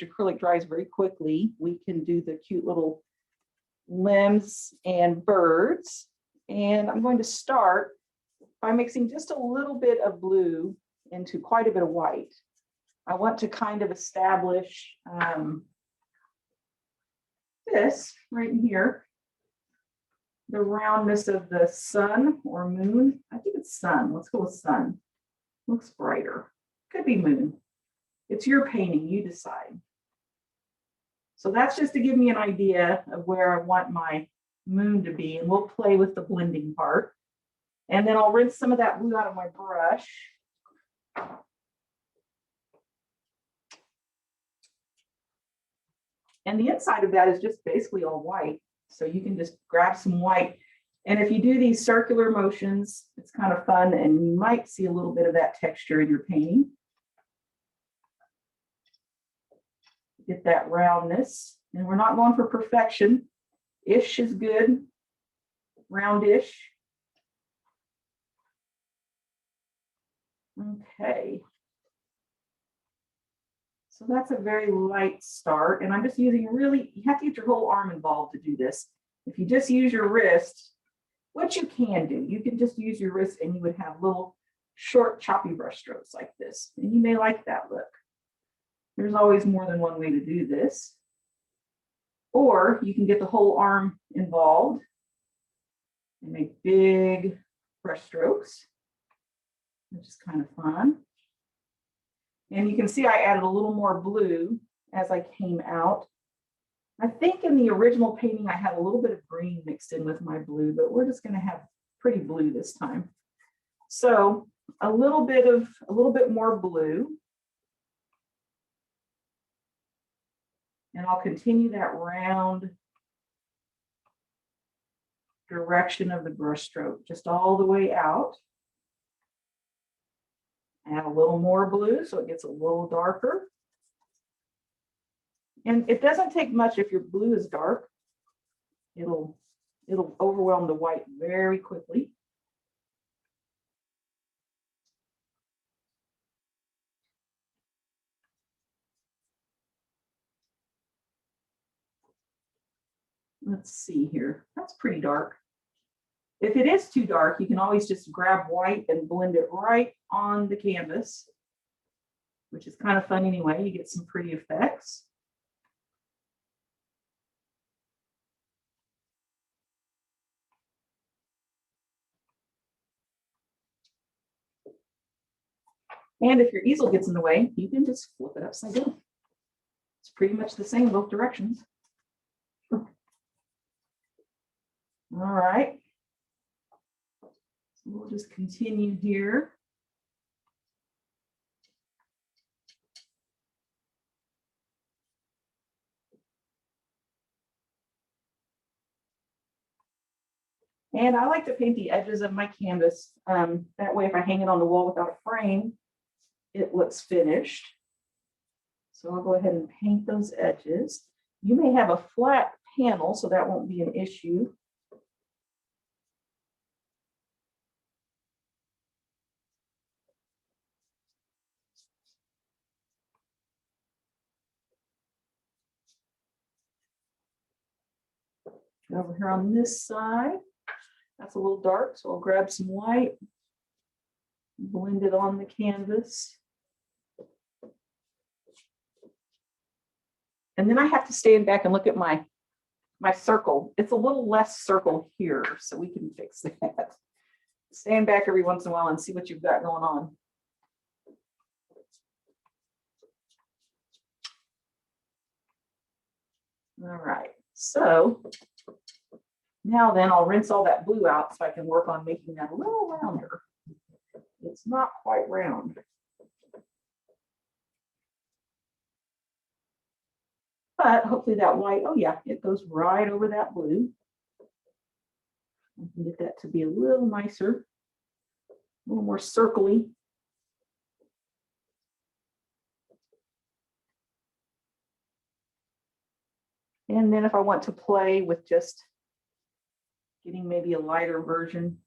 acrylic dries very quickly, we can do the cute little limbs and birds. And I'm going to start by mixing just a little bit of blue into quite a bit of white. I want to kind of establish this right here, the roundness of the sun or moon. I think it's sun. Let's go with sun. Looks brighter. Could be moon. It's your painting, you decide. So that's just to give me an idea of where I want my moon to be, and we'll play with the blending part. And then I'll rinse some of that blue out of my brush. And the inside of that is just basically all white. So you can just grab some white. And if you do these circular motions, it's kind of fun, and you might see a little bit of that texture in your painting. Get that roundness. And we're not going for perfection. Ish is good. Roundish. Okay. So that's a very light start. And I'm just using really, you have to get your whole arm involved to do this. If you just use your wrist, what you can do, you can just use your wrist and you would have little short choppy brush strokes like this. And you may like that look. There's always more than one way to do this. Or you can get the whole arm involved and make big brush strokes, which is kind of fun. And you can see I added a little more blue as I came out. I think in the original painting, I had a little bit of green mixed in with my blue, but we're just going to have pretty blue this time. So a little bit more blue. And I'll continue that round direction of the brush stroke, just all the way out. Add a little more blue so it gets a little darker. And it doesn't take much if your blue is dark. It'll overwhelm the white very quickly. Let's see here. That's pretty dark. If it is too dark, you can always just grab white and blend it right on the canvas, which is kind of fun anyway. You get some pretty effects. And if your easel gets in the way, you can just flip it upside down. It's pretty much the same both directions. All right. So we'll just continue here. And I like to paint the edges of my canvas. That way, if I hang it on the wall without a frame, it looks finished. So I'll go ahead and paint those edges. You may have a flat panel, so that won't be an issue. Over here on this side, that's a little dark, so I'll grab some white, blend it on the canvas. And then I have to stand back and look at my circle. It's a little less circle here, so we can fix that. Stand back every once in a while and see what you've got going on. All right, so now then I'll rinse all that blue out so I can work on making that a little rounder. It's not quite round. But hopefully that white, oh yeah, it goes right over that blue. I can get that to be a little nicer, a little more circly. And then if I want to play with just getting maybe a lighter version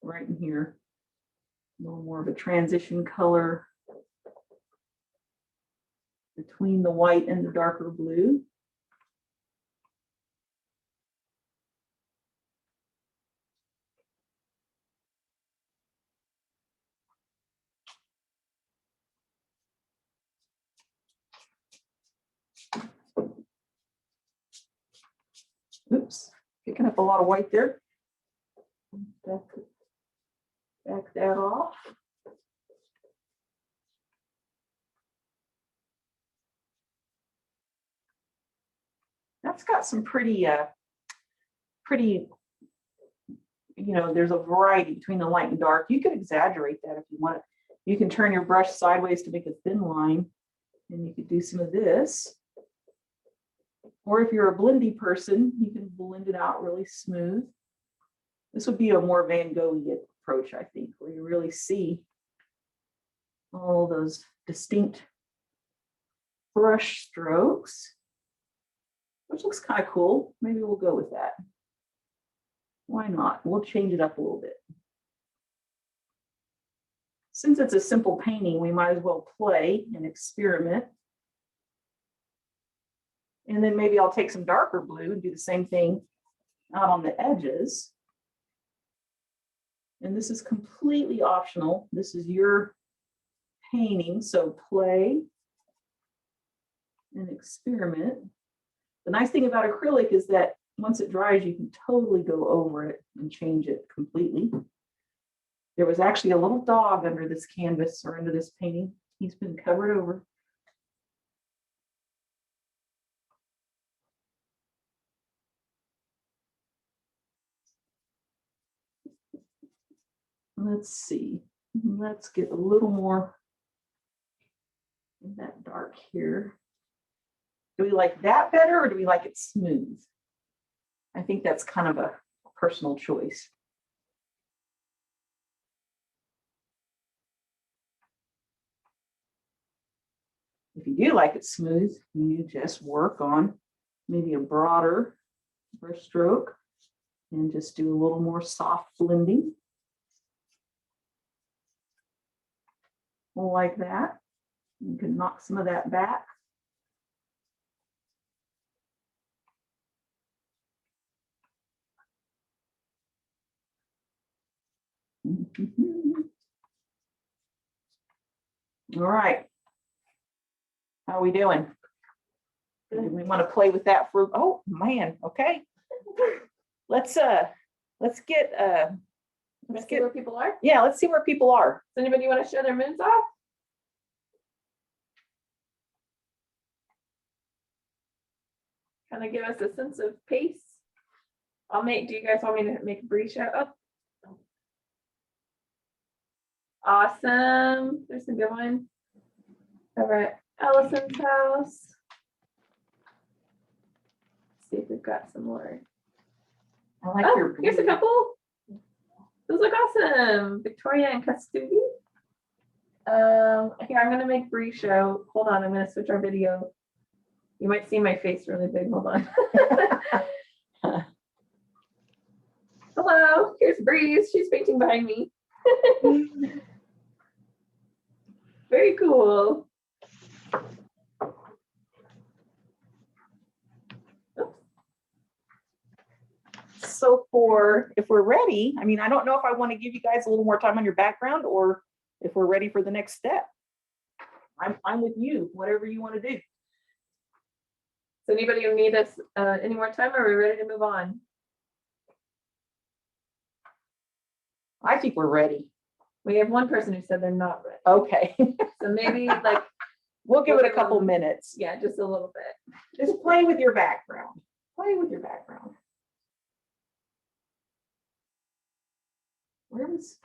right in here, a little more of a transition color, between the white and the darker blue. Oops, picking up a lot of white there. Back that off. That's got some pretty, there's a variety between the light and dark. You could exaggerate that if you want. You can turn your brush sideways to make a thin line, and you could do some of this. Or if you're a blendy person, you can blend it out really smooth. This would be a more Van Gogh-y approach, I think, where you really see all those distinct brush strokes, which looks kind of cool. Maybe we'll go with that. Why not? We'll change it up a little bit. Since it's a simple painting, we might as well play and experiment. And then maybe I'll take some darker blue and do the same thing out on the edges. And this is completely optional. This is your painting, so play and experiment. The nice thing about acrylic is that once it dries, you can totally go over it and change it completely. There was actually a little dog under this canvas or under this painting. He's been covered over. Let's see. Let's get a little more of that dark here. Do we like that better or do we like it smooth? I think that's kind of a personal choice. If you do like it smooth, you just work on maybe a broader brush stroke and just do a little more soft blending. Like that. You can knock some of that back. All right. How are we doing? Do we want to play with that for, oh man, okay. Let's get where people are. Yeah, let's see where people are. Does anybody want to show their moons off? Kind of give us a sense of pace. Do you guys want me to make a brief show up? Awesome. There's a good one. Over at Allison's house. Let's see if we've got some more. I like your Here's a couple. Those look awesome. Victoria and Kasturi. Here, I'm gonna make brief show. Hold on, I'm gonna switch our video. You might see my face really big. Hold on. Hello, here's Breeze. She's painting behind me. Very cool. So if we're ready, I mean, I don't know if I want to give you guys a little more time on your background or if we're ready for the next step. I'm with you, whatever you want to do. Does anybody need us any more time, or are we ready to move on? I think we're ready. We have one person who said they're not ready. Okay. So maybe like we'll give it a couple minutes. Yeah, just a little bit. Just play with your background. Play with your background. Where was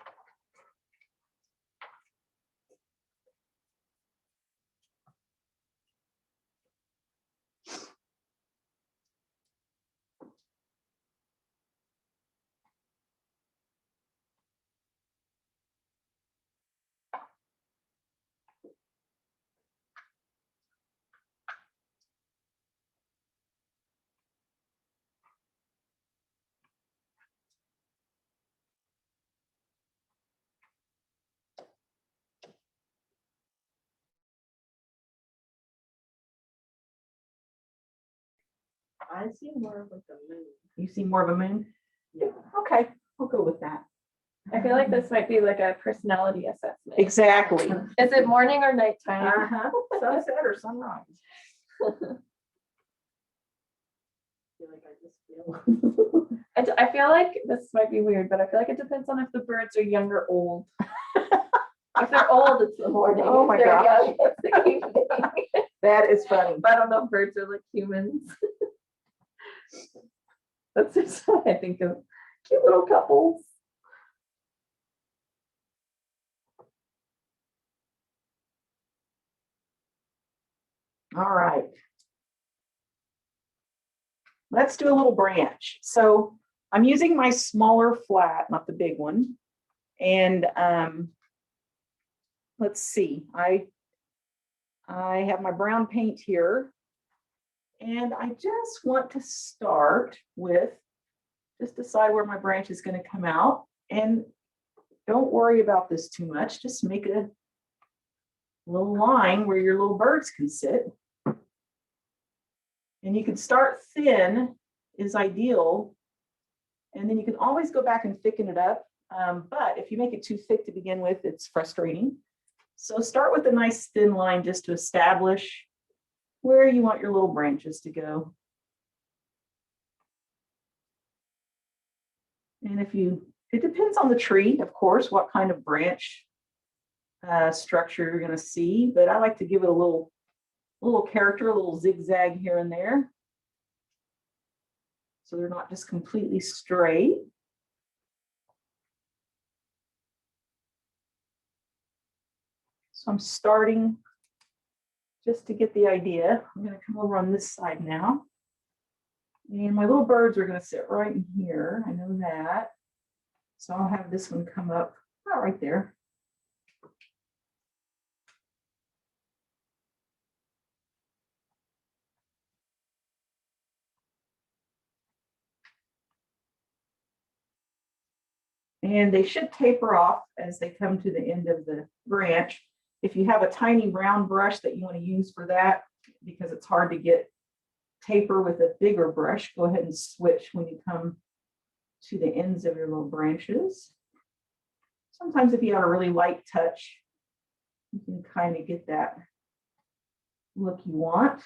I see more of like the moon. You see more of a moon? Yeah. Okay, I'll go with that. I feel like this might be like a personality assessment. Exactly. Is it morning or nighttime? Uh-huh. Sunset or sunrise? I feel like I just feel. I feel like this might be weird, but I feel like it depends on if the birds are young or old. If they're old, it's the morning. Oh If my they're gosh. young, it's the evening. That is funny. But I don't know if birds are like humans. That's just what I think of cute little couples. All right. Let's do a little branch. So I'm using my smaller flat, not the big one. And let's see, I have my brown paint here. And I just want to start with, just decide where my branch is going to come out. And don't worry about this too much. Just make a little line where your little birds can sit. And you can start thin is ideal. And then you can always go back and thicken it up. But if you make it too thick to begin with, it's frustrating. So start with a nice thin line just to establish where you want your little branches to go. And it depends on the tree, of course, what kind of branch structure you're going to see, but I like to give it a little character, a little zigzag here and there. So they're not just completely straight. So I'm starting just to get the idea. I'm going to come over on this side now. And my little birds are going to sit right in here. I know that. So I'll have this one come up right there. And they should taper off as they come to the end of the branch. If you have a tiny round brush that you want to use for that, because it's hard to get taper with a bigger brush, go ahead and switch when you come to the ends of your little branches. Sometimes if you have a really light touch, you can kind of get that look you want.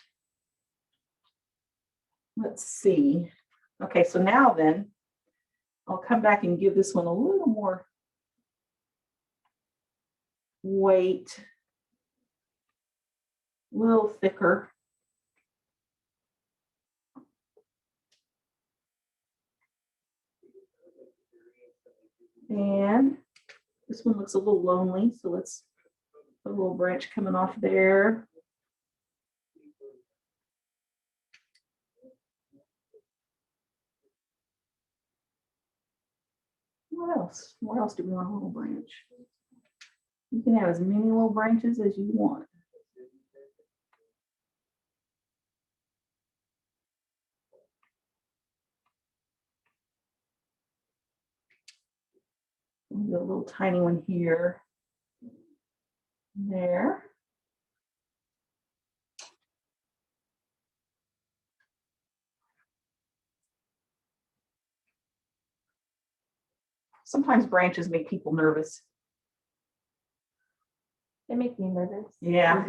Let's see. Okay, so now then, I'll come back and give this one a little more weight, a little thicker. And this one looks a little lonely, so let's put a little branch coming off there. What else? Where else do we want a little branch? You can have as many little branches as you want. We'll do a little tiny one here. There. Sometimes branches make people nervous. They make me nervous. Yeah.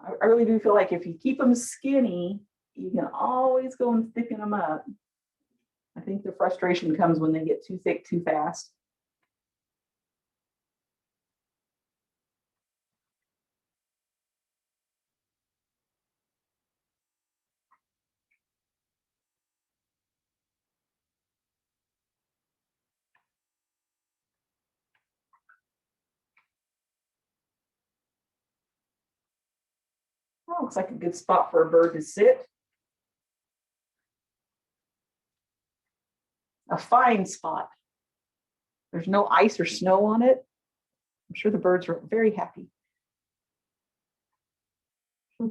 I really do feel like if you keep them skinny, you can always go and thicken them up. I think the frustration comes when they get too thick too fast. Oh, looks like a good spot for a bird to sit. A fine spot. There's no ice or snow on it. I'm sure the birds are very happy. I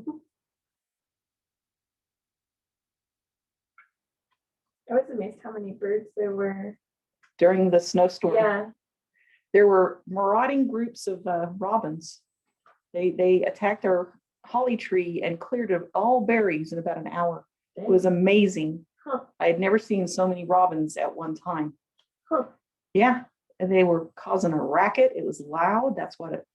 was amazed how many birds there were. During the snowstorm, Yeah. there were marauding groups of robins. They attacked our holly tree and cleared of all berries in about an hour. It was amazing. Huh. I had never seen so many robins at one time. Huh. Yeah, and they were causing a racket. It was loud. That's what it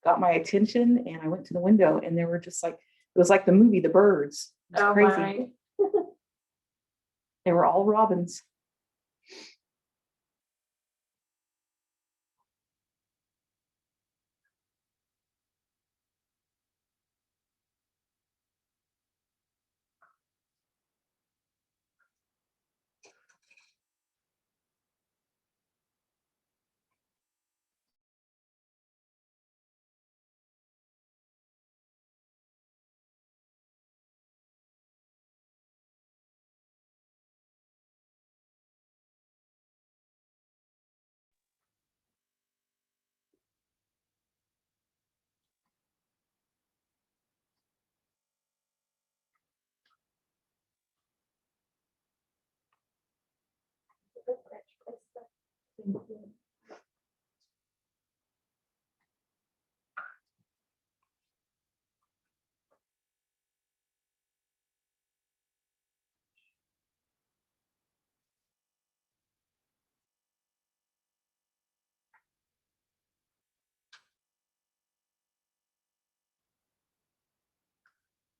got my attention. And I went to the window and they were just like, it was like the movie The Birds. It was Oh crazy. my. They were all robins.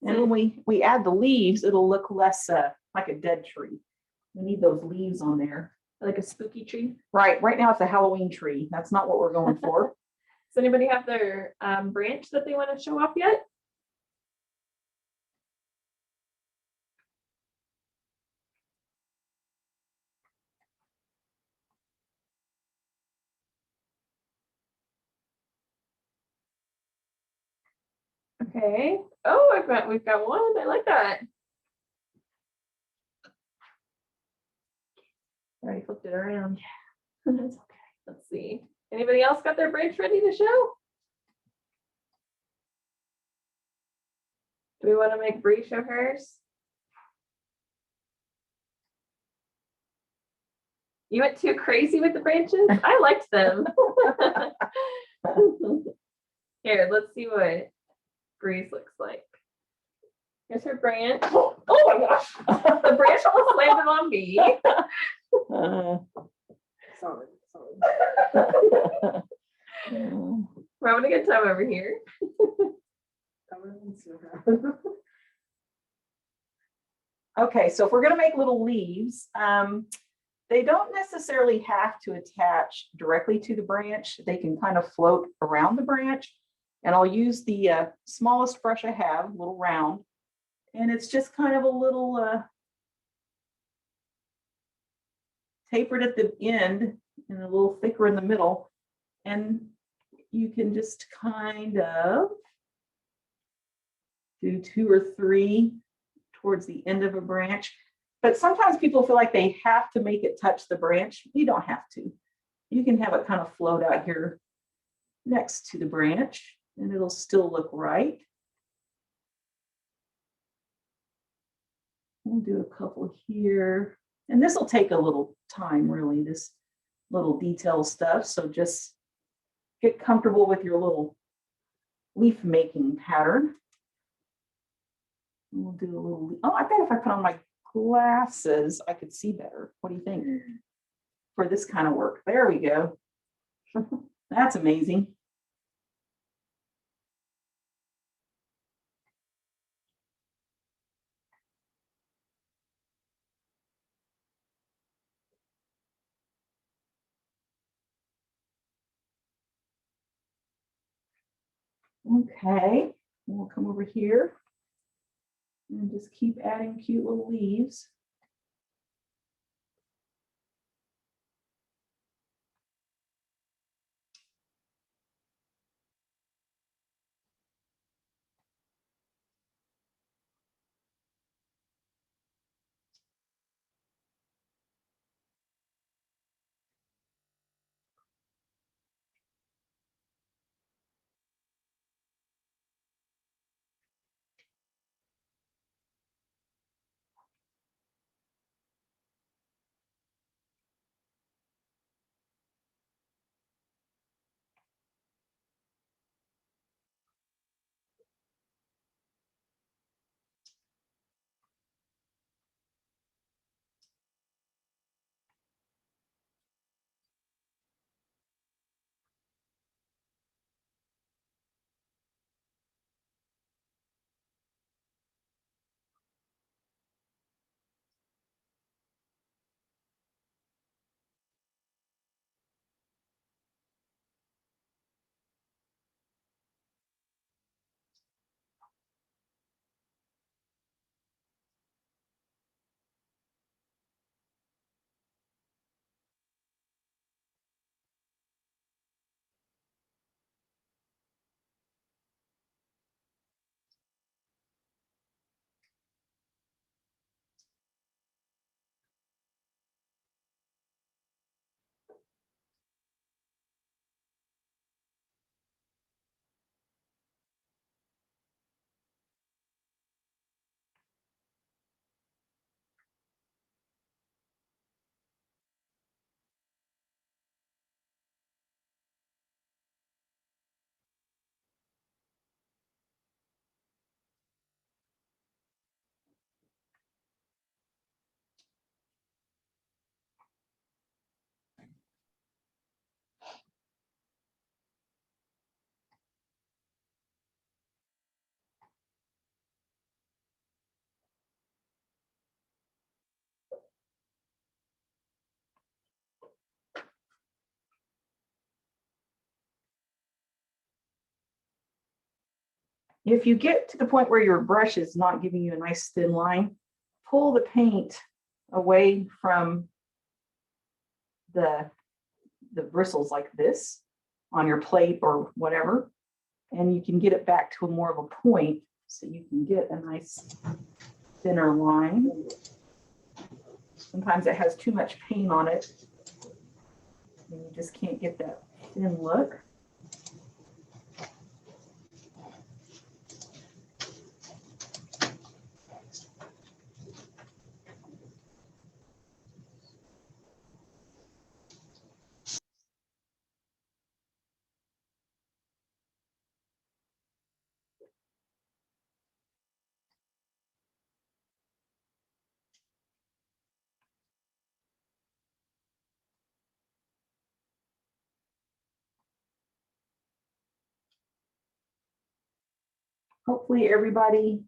And when we add the leaves, it'll look less like a dead tree. We need those leaves on there. Like a spooky tree. Right now it's a Halloween tree. That's not what we're going for. Does anybody have their branch that they want to show off yet? Okay. Oh, we've got one. I like that. I already flipped it around. That's okay. Let's see. Anybody else got their branch ready to show? Do we want to make Bree show hers? You went too crazy with the branches? I liked them. Here, let's see what Bree's looks like. Here's her branch. Oh my gosh. The branch almost landed on me. Sorry. We're having a good time over here. Okay, so if we're going to make little leaves, they don't necessarily have to attach directly to the branch. They can kind of float around the branch. And I'll use the smallest brush I have, a little round. And it's just kind of a little tapered at the end and a little thicker in the middle. And you can just kind of do 2 or 3 towards the end of a branch. But sometimes people feel like they have to make it touch the branch. You don't have to. You can have it kind of float out here next to the branch and it'll still look right. We'll do a couple here. And this will take a little time, really, this little detail stuff. So just get comfortable with your little leaf making pattern. And we'll do a little, oh, I bet if I put on my glasses, I could see better. What do you think? For this kind of work. There we go. That's amazing. Okay, we'll come over here and just keep adding cute little leaves. If you get to the point where your brush is not giving you a nice thin line, pull the paint away from the bristles like this on your plate or whatever, and you can get it back to a more of a point so you can get a nice thinner line. Sometimes it has too much paint on it and you just can't get that thin look. Hopefully everybody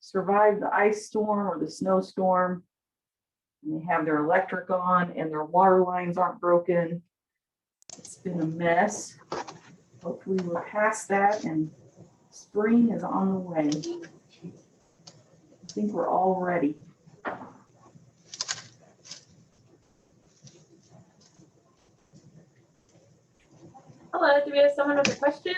survived the ice storm or the snowstorm. And they have their electric on and their water lines aren't broken. It's been a mess. Hopefully we're past that and spring is on the way. I think we're all ready. Hello, do we have someone with a question?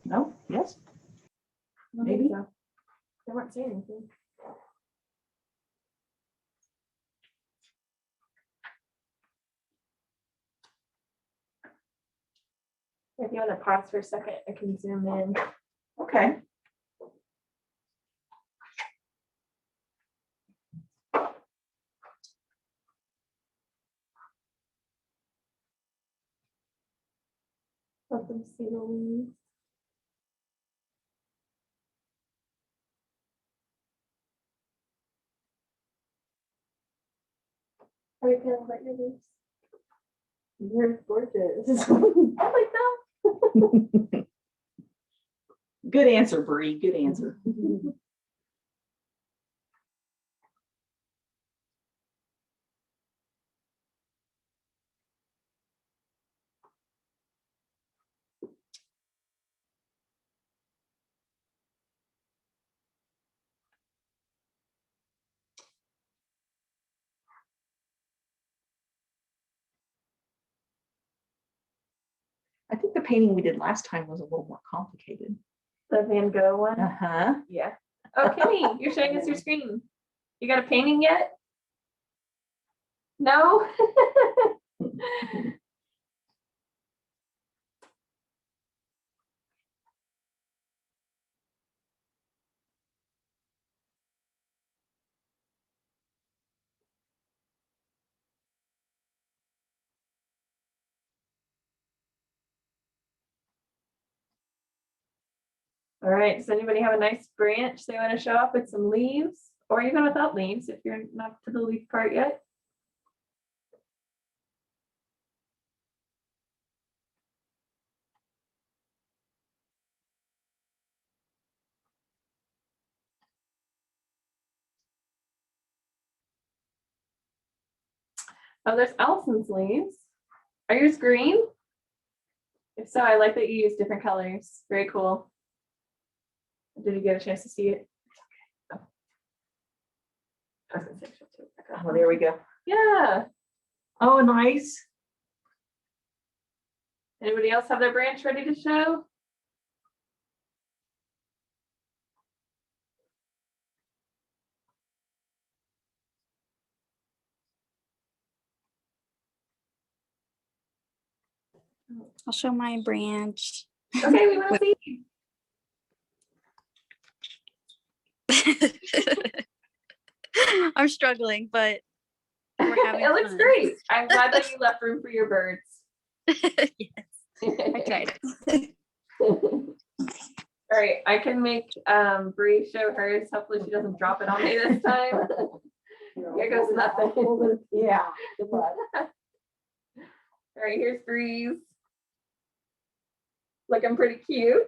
No? Yes? I don't think Maybe. so. They weren't saying anything. If you want to pause for a second, I can zoom in. Okay. Let them see the leaves. How are you feeling about your leaves? You're gorgeous. I like them. Good answer, Bree. Good answer. I think the painting we did last time was a little more complicated. The Van Gogh one. Uh-huh. Yeah. Oh, Kenny, you're showing us your screen. You got a painting yet? No? All right, does anybody have a nice branch they want to show off with some leaves? Or even without leaves if you're not to the leaf part yet? Oh, there's Allison's leaves. Are yours green? If so, I like that you use different colors. Very cool. Did you get a chance to see it? Oh. I was gonna say, she'll take it back Oh, off. there we go. Yeah. Oh, nice. Anybody else have their branch ready to show? I'll show my branch. Okay, we want to see. I'm struggling, but we're having It looks fun. great. I'm glad that you left room for your birds. Yes, I tried. All right, I can make Bree show hers. Hopefully she doesn't drop it on me this time. Here goes nothing. Yeah, good luck. All right, here's Bree's. Looking pretty cute.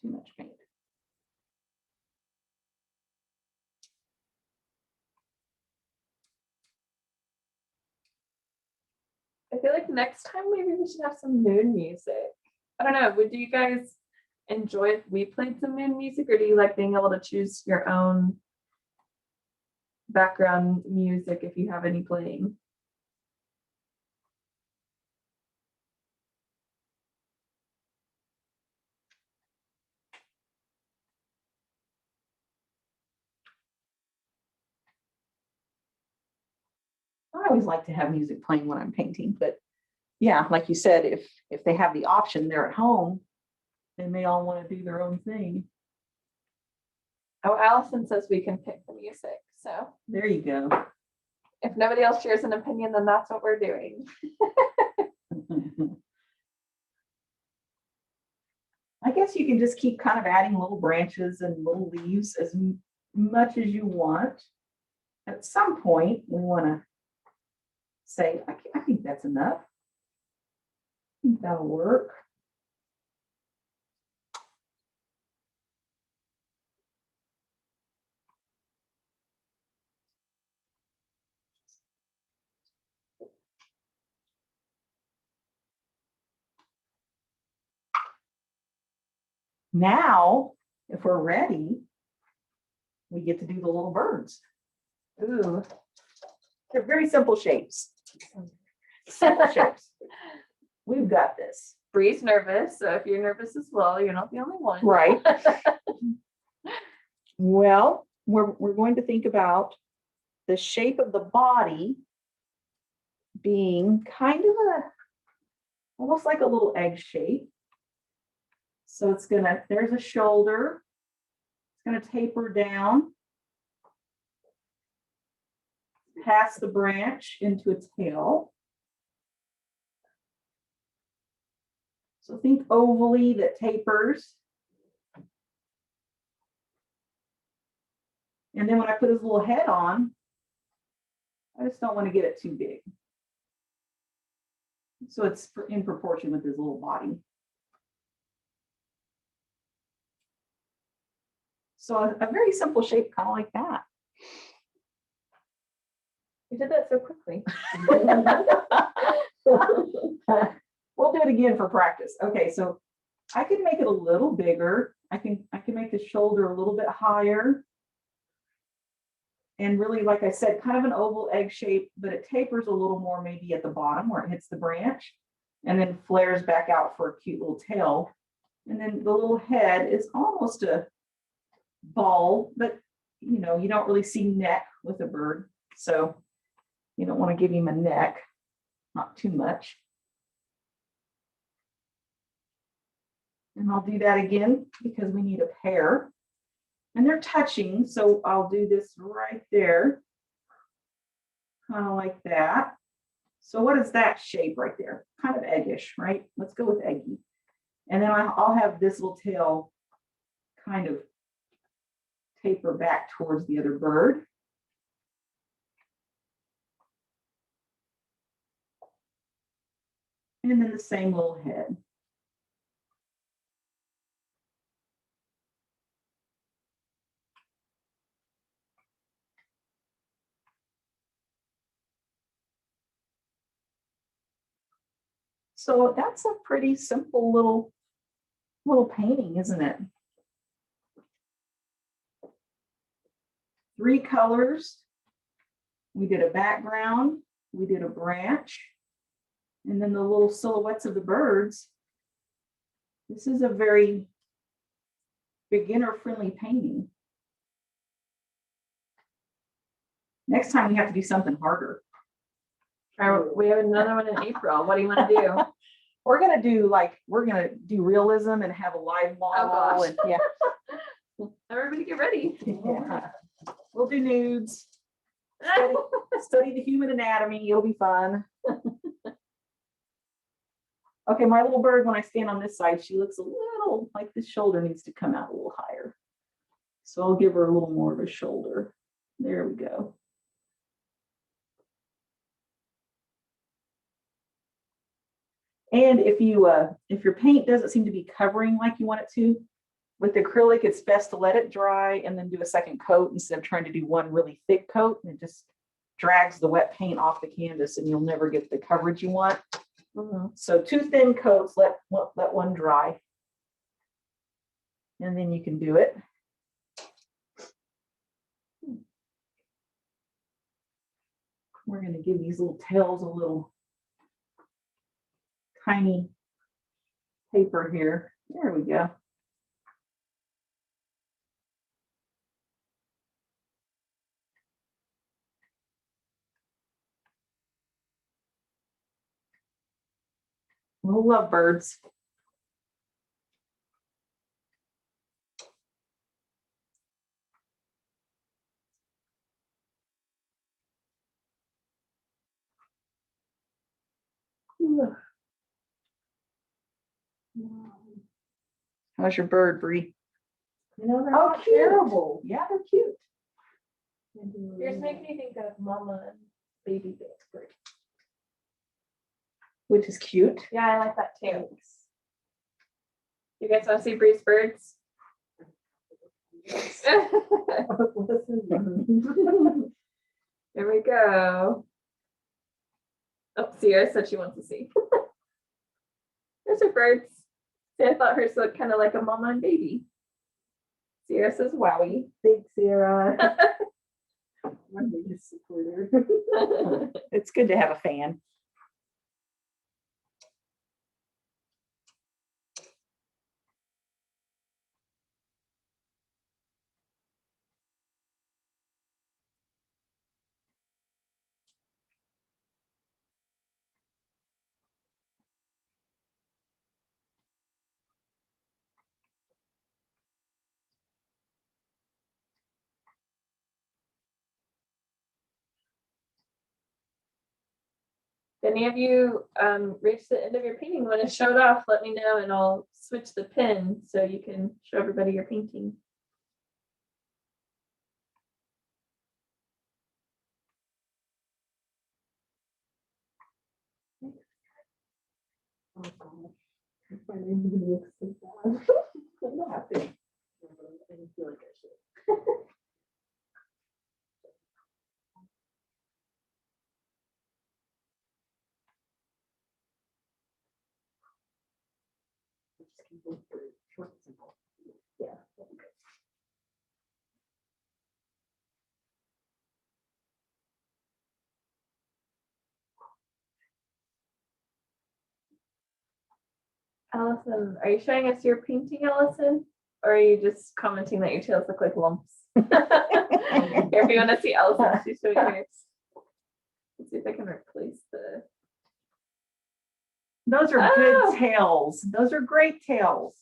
Too much paint. I feel like next time maybe we should have some moon music. I don't know. Would you guys enjoy if we played some moon music, or do you like being able to choose your own background music if you have any playing? I always like to have music playing when I'm painting, but yeah, like you said, if they have the option, they're at home, they may all want to do their own thing. Oh, Allison says we can pick the music. So There you go. if nobody else shares an opinion, then that's what we're doing. I guess you can just keep kind of adding little branches and little leaves as much as you want. At some point, we want to say, I think that's enough. I think that'll work. Now, if we're ready, we get to do the little birds. Ooh. They're very simple shapes. Simple shapes. We've got this. Bree's nervous, so if you're nervous as well, you're not the only one. Right. Well, we're going to think about the shape of the body being kind of almost like a little egg shape. So it's there's a shoulder. It's gonna taper down past the branch into its tail. So think ovally that tapers. And then when I put his little head on, I just don't want to get it too big. So it's in proportion with his little body. So a very simple shape, kind of like that. You did that so quickly. We'll do it again for practice. Okay, so I can make it a little bigger. I can make the shoulder a little bit higher. And really, like I said, kind of an oval egg shape, but it tapers a little more maybe at the bottom where it hits the branch and then flares back out for a cute little tail. And then the little head is almost a ball, but you know, you don't really see neck with a bird. So you don't want to give him a neck, not too much. And I'll do that again because we need a pair. And they're touching, so I'll do this right there. Kind of like that. So what is that shape right there? Kind of eggish, right? Let's go with eggy. And then I'll have this little tail kind of taper back towards the other bird. And then the same little head. So that's a pretty simple little painting, isn't it? 3 colors. We did a background, we did a branch, and then the little silhouettes of the birds. This is a very beginner-friendly painting. Next time we have to do something harder. We have another one in April. What do you want to do? We're gonna do realism and have a live model. gosh. And yeah, Everybody get ready. yeah. We'll do nudes. Study the human anatomy. It'll be fun. Okay, my little bird, when I stand on this side, she looks a little like the shoulder needs to come out a little higher. So I'll give her a little more of a shoulder. There we go. And if your paint doesn't seem to be covering like you want it to, With acrylic, it's best to let it dry and then do a second coat instead of trying to do one really thick coat. And it just drags the wet paint off the canvas and you'll never get the coverage you want. So 2 thin coats, let one dry. And then you can do it. We're going to give these little tails a little tiny paper here. There we go. Little lovebirds. How's your bird, Bree? You know, they're Oh, not cute. terrible. Yeah, they're cute. Yours makes me think of mama and baby bird. Which is cute. Yeah, I like that too. You guys want to see Bree's birds? Here we go. Oh, Sierra said she wants to see. There's her birds. See, I thought hers looked kind of like a mama and baby. Sierra says wowie. Big Sarah. My biggest supporter. It's good to have a fan. If any of you reached the end of your painting, want to show it off, let me know and I'll switch the pin so you can show everybody your painting. Oh gosh. My name looks so bad. I'm not happy. I didn't feel like I should. Just keep going for short and simple. Yeah. Allison, are you showing us your painting, Allison? Or are you just commenting that your tails look like lumps? Here, if you want to see Allison, she's showing hers. Let's see if I can replace the. Those are Oh. good tails. Those are great tails.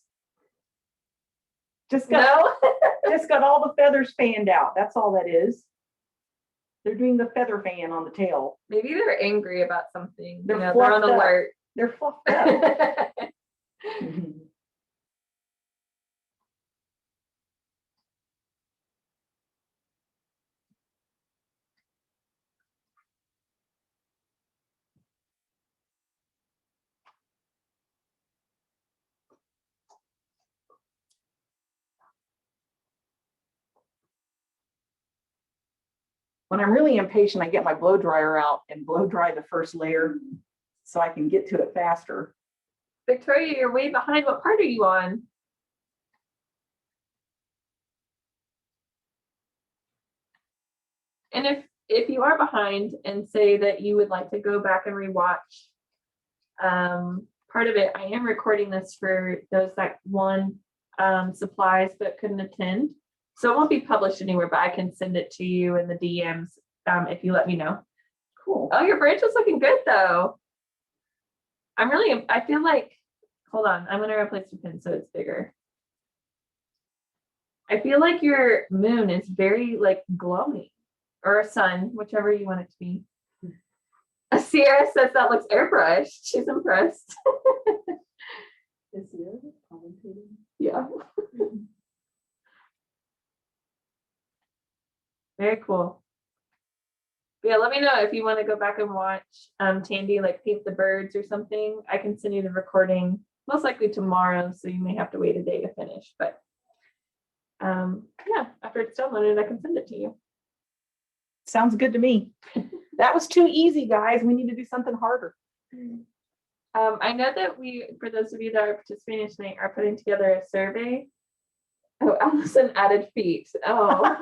Just got, No? just got all the feathers fanned out. That's all that is. They're doing the feather fan on the tail. Maybe they're angry about something. They're They're on fluffed up. alert. They're fluffed up. Mhm. When I'm really impatient, I get my blow dryer out and blow dry the first layer so I can get to it faster. Victoria, you're way behind. What part are you on? And if you are behind and say that you would like to go back and rewatch part of it, I am recording this for those that won supplies but couldn't attend. So it won't be published anywhere, but I can send it to you in the DMs if you let me know. Cool. Oh, your branch is looking good though. I feel like, hold on, I'm gonna replace the pin so it's bigger. I feel like your moon is very like glowing, or a sun, whichever you want it to be. Sierra says that looks airbrushed. She's impressed. Is Sarah commentating? Yeah. Very cool. Yeah, let me know if you want to go back and watch Tandy like paint the birds or something. I can send you the recording most likely tomorrow, so you may have to wait a day to finish, but Yeah, after it's downloaded, I can send it to you. Sounds good to me. That was too easy, guys. We need to do something harder. I know that we, for those of you that are participating tonight, are putting together a survey. Oh, Allison added feet. Oh,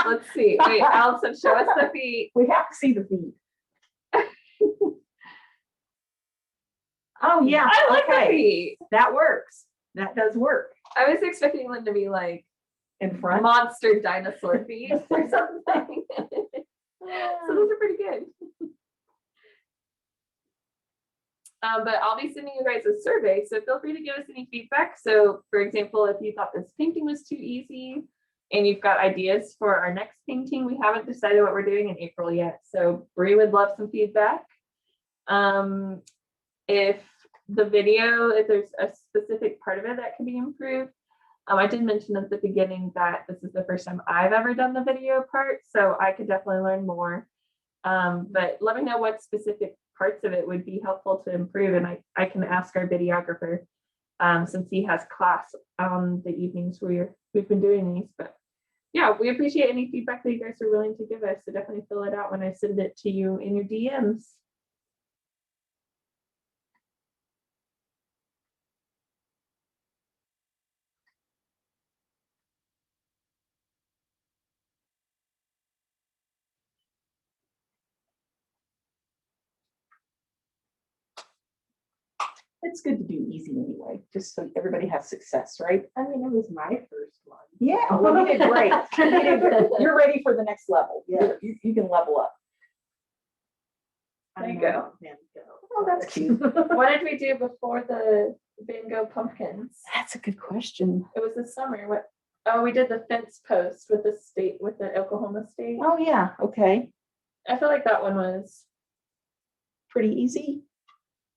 let's see. Wait, Allison, show us the feet. We have to see the feet. Oh, yeah, I like the okay. feet. That works. That does work. I was expecting them to be like In front. monster dinosaur feet or something. So those are pretty good. But I'll be sending you guys a survey, so feel free to give us any feedback. So for example, if you thought this painting was too easy and you've got ideas for our next painting, we haven't decided what we're doing in April yet. So Bree would love some feedback. If the video, if there's a specific part of it that can be improved, I did mention at the beginning that this is the first time I've ever done the video part, so I could definitely learn more. But let me know what specific parts of it would be helpful to improve, and I can ask our videographer, since he has class on the evenings where we've been doing these. But yeah, we appreciate any feedback that you guys are willing to give us, so definitely fill it out when I send it to you in your DMs. It's good to do easy anyway, just so everybody has success, right? I mean, it was my first one. Yeah, well, you did great. You did great. You're ready for the next level. Yes. You can level up. There you go. Oh, that's cute. What did we do before the bingo pumpkins? That's a good question. It was this summer. What? Oh, we did the fence post with the state, with the Oklahoma State. Oh, yeah, okay. I feel like that one was Pretty easy.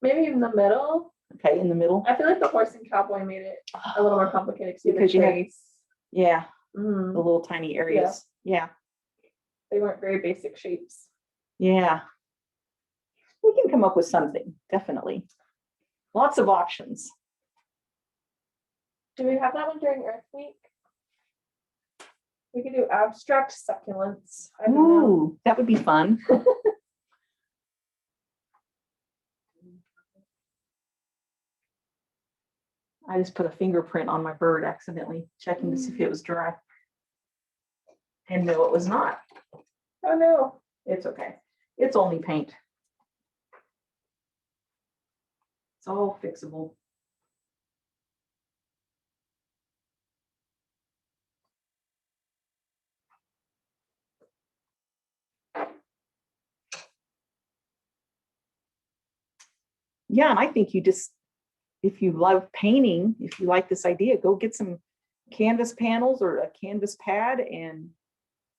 maybe in the middle. Okay, in the middle. I feel like the horse and cowboy made it a little more complicated Because you had- face. Yeah, Mhm. the little tiny areas. Yeah, They weren't very basic shapes. yeah. We can come up with something, definitely. Lots of options. Do we have that one during Earth Week? We could do abstract succulents. I don't know. Ooh, that would be fun. I just put a fingerprint on my bird accidentally, checking to see if it was dry. And no, it was not. Oh no. It's okay. It's only paint. It's all fixable. Yeah, and I think you just, if you love painting, if you like this idea, go get some canvas panels or a canvas pad and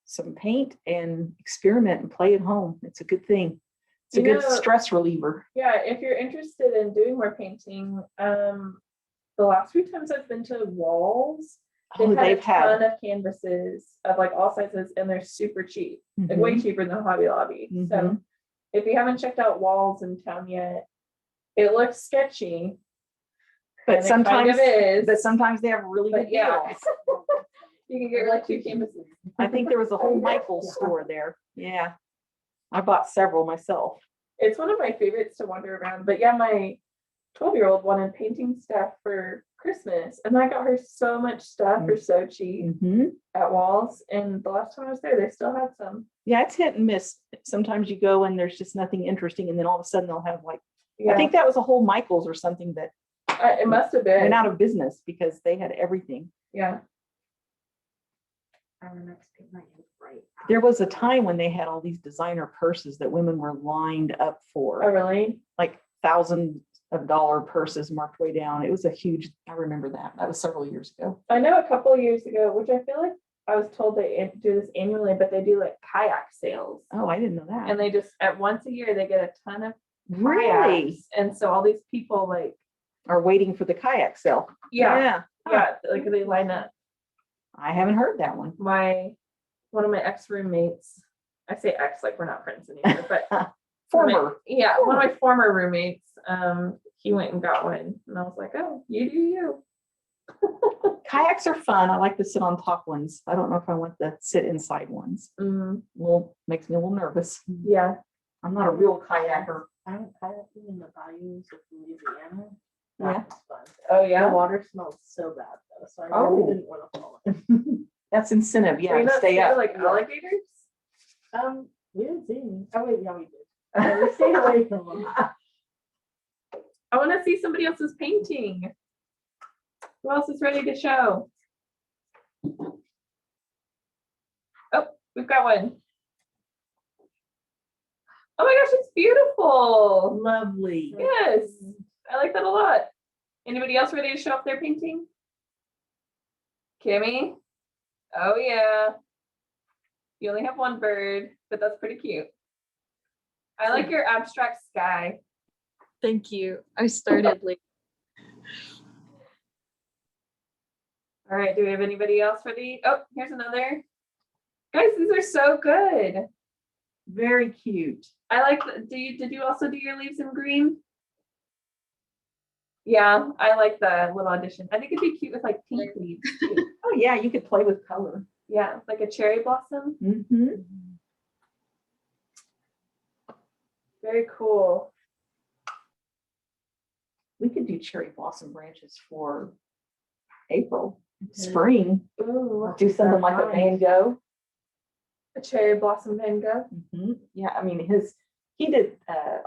some paint and experiment and play at home. It's a good thing. It's a You good know- stress reliever. Yeah, if you're interested in doing more painting, the last few times I've been to Walls, Oh, they've they've had a ton had. of canvases of like all sizes, and they're super cheap, like Mhm, way cheaper than Hobby Lobby. So mhm. if you haven't checked out Walls in town yet, it looks sketchy. But and it kind sometimes, of is, but sometimes they have really but good yeah. deals. You can get like 2 canvases. I think there was a whole Michael's store there. Yeah. I bought several myself. It's one of my favorites to wander around. But yeah, my 12-year-old wanted painting stuff for Christmas, and I got her so much stuff for so cheap Mhm. at Walls. And the last time I was there, they still had some. Yeah, it's hit and miss. Sometimes you go and there's just nothing interesting, and then all of a sudden they'll have like, Yeah, I think that was a whole Michael's or something that it must have been. went out of business because they had everything. Yeah, Our next paint night is right. There was a time when they had all these designer purses that women were lined up oh for, really? like $1,000 purses marked way down. It was a huge, I remember that. That was several years ago. I know a couple of years ago, which I feel like I was told they do this annually, but they do like kayak sales, Oh, I didn't know that. and they just at once a year they get a ton of Really? kayaks, and so all these people like Are waiting for the kayak sale. yeah, like they line up. I haven't heard that one. One of my ex roommates, I say ex like we're not friends anymore, but Former. one of my former roommates, he went and got one, and I was like, oh, you do you. Kayaks are fun. I like to sit on top ones. I don't know if I want the sit inside ones. Makes me a little nervous. Yeah. I'm not a real kayaker. I went kayaking in the bayous of Louisiana. Yeah. That was fun. Oh, The yeah. water smelled so bad though, so I Oh. really didn't want to fall in. That's incentive. Were Yeah, you to not stay scared of, up. like alligators? We didn't see any. Oh wait, yeah, we did. Yeah, we stayed away from them. I want to see somebody else's painting. Who else is ready to show? Oh, we've got one. Oh my gosh, it's beautiful. Lovely. Yes, I like that a lot. Anybody else ready to show off their painting? Kimmy? Oh yeah. You only have one bird, but that's pretty cute. I like your abstract sky. Thank you. I started late. All right, do we have anybody else ready? Oh, here's another. Guys, these are so good. Very cute. I like, did you also do your leaves in green? Yeah, I like the little addition. I think it'd be cute with like pink leaves too. Oh yeah, you could play with color. Yeah, like a cherry blossom. Mm-hmm. Very cool. We could do cherry blossom branches for April, spring. Ooh, Do something like a Van Gogh. a cherry blossom Van Gogh. Yeah, I mean he did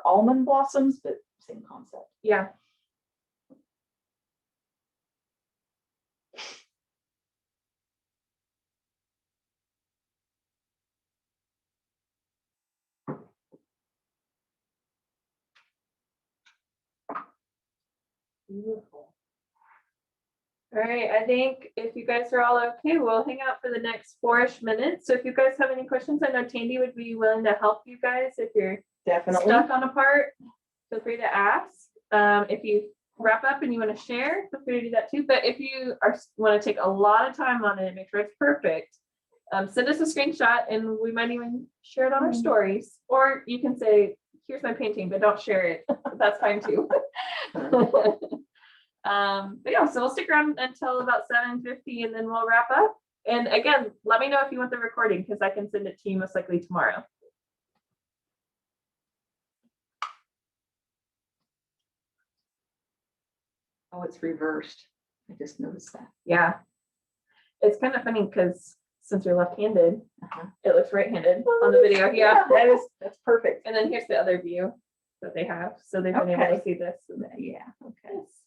almond blossoms, but same concept. Yeah. Beautiful. All right, I think if you guys are all okay, we'll hang out for the next 4-ish minutes. So if you guys have any questions, I know Tandy would be willing to help you guys if you're Definitely. stuck on a part. Feel free to ask. If you wrap up and you want to share, feel free to do that too. But if you want to take a lot of time on it, make sure it's perfect, send us a screenshot and we might even share it on our stories. Or you can say, here's my painting, but don't share it. That's fine too. But yeah, so we'll stick around until about 7:50 and then we'll wrap up. And again, let me know if you want the recording because I can send it to you most likely tomorrow. Oh, it's reversed. I just noticed that. Yeah. It's kind of funny because since you're left-handed, Uh-huh. it looks right-handed on the video. Yeah. That's perfect. And then here's the other view that they have. So they've been able to Okay. see this. And then, Yeah, okay. yes.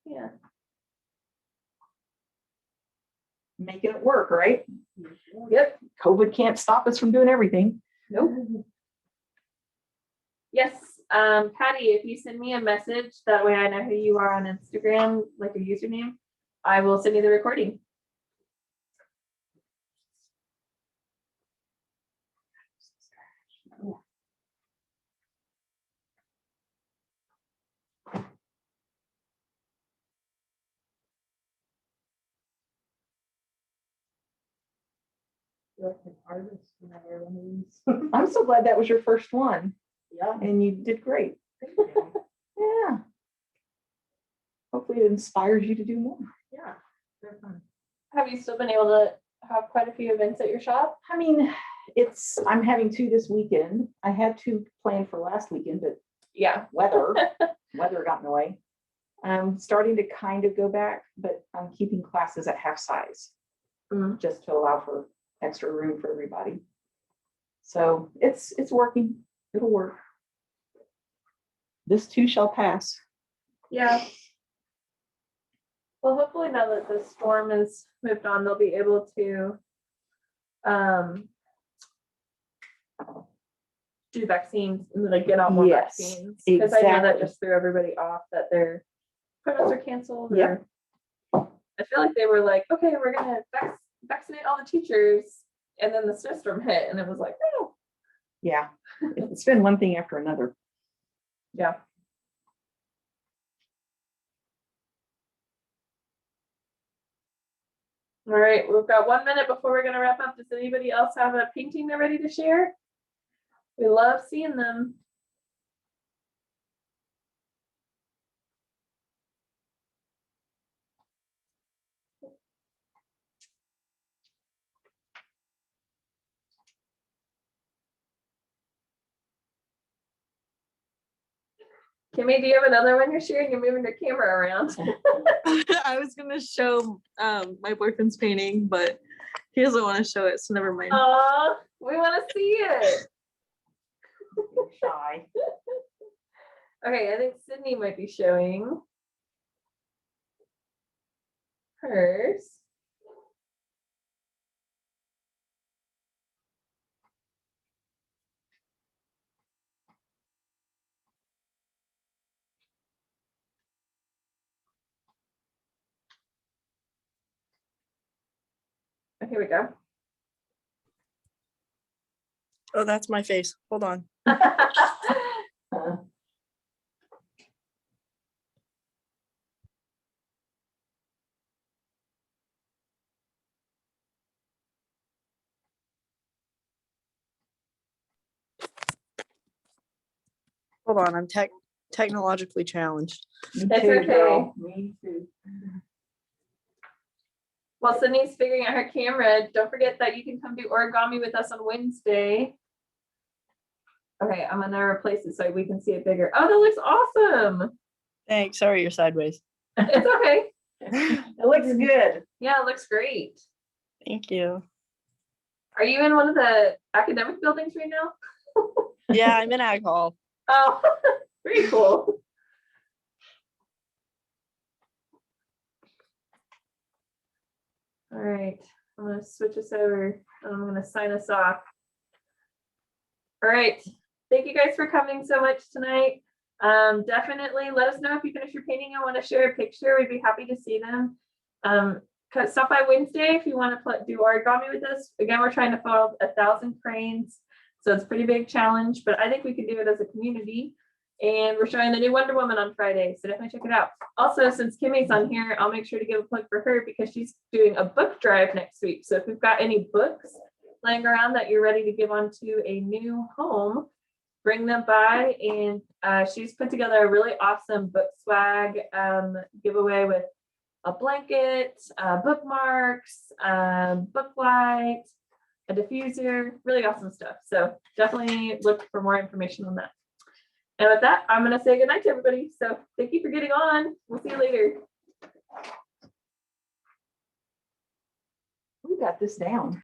Yeah. Making it work, right? Yep. COVID can't stop us from doing everything. Nope. Yes. Patty, if you send me a message, that way I know who you are on Instagram, like a username, I will send you the recording. You're like an artist whenever one of these. I'm so glad that was your first one Yeah. and you did great. Thank you. Yeah. Hopefully it inspires you to do more. Yeah. They're fun. Have you still been able to have quite a few events at your shop? I mean, I'm having 2 this weekend. I had 2 planned for last weekend, but Yeah. weather got in the way. I'm starting to kind of go back, but I'm keeping classes at half size just to allow for extra room for everybody. So it's working. It'll work. This too shall pass. Yeah. Well, hopefully now that the storm has moved on, they'll be able to do vaccines and like get out more Yes, vaccines. Because I know that exactly. just threw everybody off that their quotas are canceled. Yep. Or I feel like they were like, okay, we're gonna vaccinate all the teachers, and then the snowstorm hit, and it was like, oh, Yeah, it's been one thing after another. yeah. All right, we've got 1 minute before we're gonna wrap up. Does anybody else have a painting they're ready to share? We love seeing them. Kimmy, do you have another one you're sharing? You're moving your camera around. I was gonna show my boyfriend's painting, but he doesn't want to show it, so never mind. Aw, we want to see it. Shy. Okay, I think Sydney might be showing hers. Okay, here we go. Oh, that's my face. Hold on. Hold on, I'm technologically challenged. Me That's too, okay. girl. Me too. While Sydney's figuring out her camera, don't forget that you can come do origami with us on Wednesday. Okay, I'm gonna replace it so we can see it bigger. Oh, that looks awesome. Thanks. Sorry, you're sideways. It's okay. It looks good. Yeah, it looks great. Thank you. Are you in one of the academic buildings right now? Yeah, I'm in ag hall. Oh, very cool. All right, I'm gonna switch us over and I'm gonna sign us off. All right, thank you guys for coming so much tonight. Definitely let us know if you finish your painting and want to share a picture. We'd be happy to see them. Stop by Wednesday if you want to do origami with us. Again, we're trying to fold 1,000 cranes, so it's a pretty big challenge, but I think we can do it as a community. And we're showing the new Wonder Woman on Friday, so definitely check it out. Also, since Kimmy's on here, I'll make sure to give a plug for her because she's doing a book drive next week. So if you've got any books laying around that you're ready to give on to a new home, bring them by. And she's put together a really awesome book swag giveaway with a blanket, bookmarks, book light, a diffuser, really awesome stuff. So definitely look for more information on that. And with that, I'm going to say goodnight to everybody. So thank you for getting on. We'll see you later. We got this down.